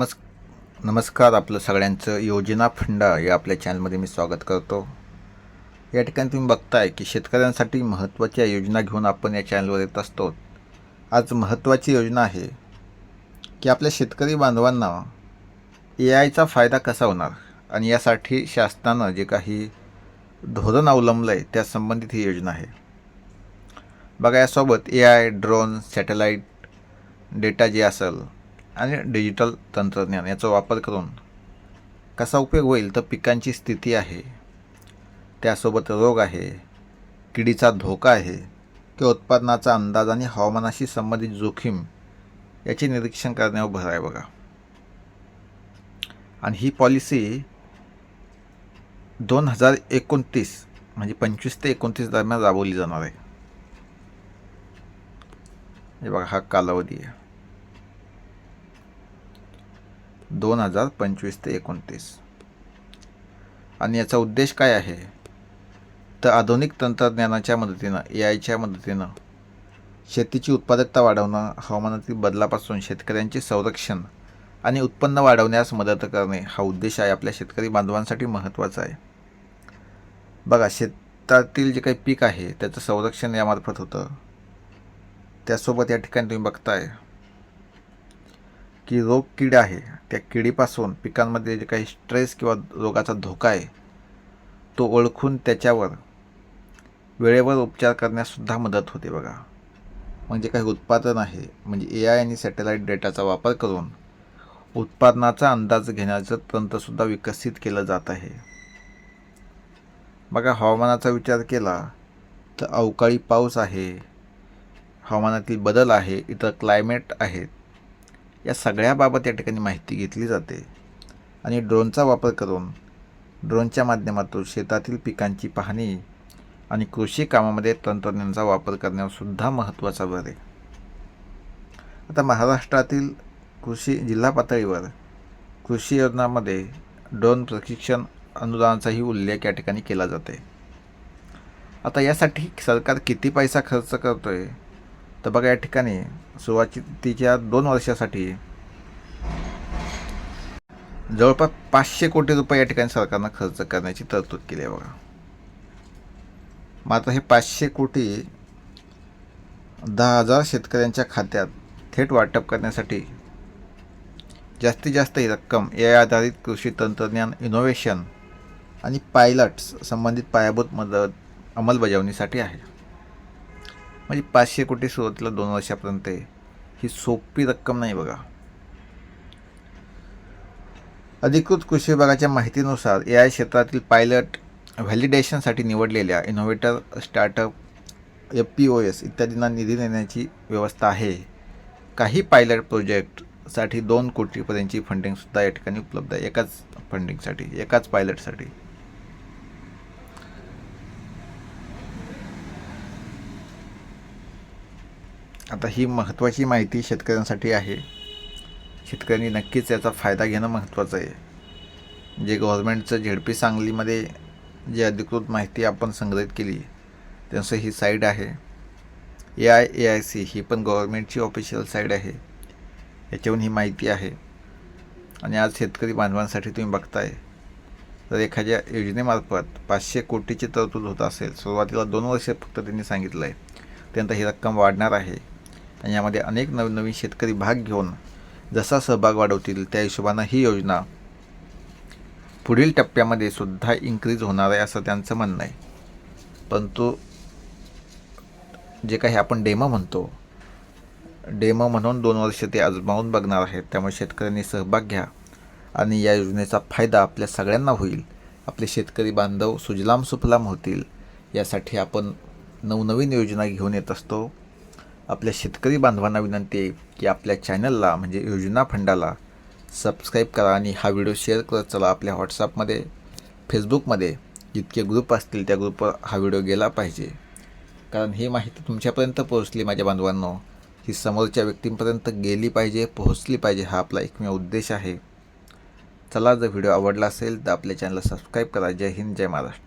नमस् नमस्कार. आपलं सगळ्यांचं योजना फंडा या आपल्या चॅनलमध्ये मी स्वागत करतो. या ठिकाणी तुम्ही बघताय की शेतकऱ्यांसाठी महत्त्वाच्या योजना घेऊन आपण या चॅनलवर येत असतो. आज महत्त्वाची योजना आहे की आपल्या शेतकरी बांधवांना AI चा फायदा कसा होणार आणि यासाठी शासनानं जे काही धोरण अवलंबलं आहे त्या संबंधित ही योजना आहे. बघा, यासोबत AI, ड्रोन, सॅटेलाईट डेटा जे असेल आणि डिजिटल तंत्रज्ञान याचा वापर करून कसा उपयोग होईल, तर पिकांची स्थिती आहे, त्यासोबत रोग आहे, किडीचा धोका आहे किंवा उत्पादनाचा अंदाज आणि हवामानाशी संबंधित जोखीम याचे निरीक्षण करण्यावर भर आहे बघा. आणि ही पॉलिसी 2029 म्हणजे 25 ते 29 दरम्यान राबवली जाणार आहे. हे बघा, हा कालावधी आहे 2025 ते 29. आणि याचा उद्देश काय आहे, तर आधुनिक तंत्रज्ञानाच्या मदतीनं, AIच्या मदतीनं शेतीची उत्पादकता वाढवणं, हवामानातील बदलापासून शेतकऱ्यांचे संरक्षण आणि उत्पन्न वाढवण्यास मदत करणे हा उद्देश आहे. आपल्या शेतकरी बांधवांसाठी महत्त्वाचा आहे. बघा, शेतातील जे काही पीक आहे त्याचं संरक्षण यामार्फत होतं. त्यासोबत या ठिकाणी तुम्ही बघताय की रोग कीड आहे, त्या किडीपासून पिकांमध्ये जे काही स्ट्रेस किंवा रोगाचा धोका आहे तो ओळखून त्याच्यावर वेळेवर उपचार करण्याससुद्धा मदत होते बघा. म्हणजे काही उत्पादन आहे, म्हणजे AI आणि सॅटेलाईट डेटाचा वापर करून उत्पादनाचा अंदाज घेण्याचं तंत्रसुद्धा विकसित केलं जात आहे. बघा, हवामानाचा विचार केला तर अवकाळी पाऊस आहे, हवामानातील बदल आहे, इतर क्लायमेट आहेत, या सगळ्याबाबत या ठिकाणी माहिती घेतली जाते. आणि ड्रोनचा वापर करून ड्रोनच्या माध्यमातून शेतातील पिकांची पाहणी आणि कृषी कामामध्ये तंत्रज्ञानाचा वापर करण्यासुद्धा महत्त्वाचा भर आहे. आता महाराष्ट्रातील कृषी जिल्हा पातळीवर कृषी योजनांमध्ये ड्रोन प्रशिक्षण अनुदानाचाही उल्लेख या ठिकाणी केला जाते. आता यासाठी सरकार किती पैसा खर्च करतो आहे, तर बघा, या ठिकाणी सुरुवातीच्या 2 वर्षासाठी जवळपास 500 कोटी रुपये या ठिकाणी सरकारनं खर्च करण्याची तरतूद केली आहे बघा. मात्र हे 500 कोटी 10,000 शेतकऱ्यांच्या खात्यात थेट वाटप करण्यासाठी जास्तीत जास्त ही रक्कम AI आधारित कृषी तंत्रज्ञान इनोव्हेशन आणि पायलट्स संबंधित पायाभूत मदत अंमलबजावणीसाठी आहे. म्हणजे 500 कोटी सुरुवातीला 2 वर्षापर्यंत ही सोपी रक्कम नाही बघा. अधिकृत कृषी विभागाच्या माहितीनुसार AI क्षेत्रातील पायलट व्हॅलिडेशनसाठी निवडलेल्या इनोव्हेटर, स्टार्टअप, FPOS इत्यादींना निधी देण्याची व्यवस्था आहे. काही पायलट प्रोजेक्टसाठी 2 कोटीपर्यंतची फंडिंगसुद्धा या ठिकाणी उपलब्ध आहे, एकाच पायलटसाठी. आता ही महत्त्वाची माहिती शेतकऱ्यांसाठी आहे. शेतकऱ्यांनी नक्कीच याचा फायदा घेणं महत्त्वाचं आहे. जे गव्हर्नमेंटचं झेडपी सांगलीमध्ये जी अधिकृत माहिती आपण संग्रहित केली त्यानुसार ही साईट आहे. AIAIC ही पण गव्हर्नमेंटची ऑफिशियल साईट आहे. याच्यावरून ही माहिती आहे. आणि आज शेतकरी बांधवांसाठी तुम्ही बघताय, तर एखाद्या योजनेमार्फत 500 कोटीची तरतूद होत असेल, सुरुवातीला 2 वर्ष फक्त त्यांनी सांगितलं आहे, त्यानंतर ही रक्कम वाढणार आहे. आणि यामध्ये अनेक नवीन शेतकरी भाग घेऊन जसा सहभाग वाढवतील त्या हिशोबानं ही योजना पुढील टप्प्यामध्ये सुद्धा इन्क्रीज होणार आहे असं त्यांचं म्हणणं आहे. परंतु जे काही आपण डेमो म्हणून 2 वर्ष ते आजमावून बघणार आहेत. त्यामुळे शेतकऱ्यांनी सहभाग घ्या आणि या योजनेचा फायदा आपल्या सगळ्यांना होईल. आपले शेतकरी बांधव सुजलाम सुफलाम होतील, यासाठी आपण नवनवीन योजना घेऊन येत असतो. आपल्या शेतकरी बांधवांना विनंती आहे की आपल्या चॅनलला म्हणजे योजना फंडाला सबस्क्राईब करा आणि हा व्हिडिओ शेअर करत चला. आपल्या व्हॉट्सअपमध्ये, फेसबुकमध्ये जितके ग्रुप असतील त्या ग्रुपवर हा व्हिडिओ गेला पाहिजे. कारण ही माहिती तुमच्यापर्यंत पोहोचली माझ्या बांधवांनो, ही समोरच्या व्यक्तींपर्यंत गेली पाहिजे, पोहोचली पाहिजे, हा आपला एकमेव उद्देश आहे. चला, जर व्हिडिओ आवडला असेल तर आपल्या चॅनलला सबस्क्राईब करा. जय हिंद, जय महाराष्ट्र.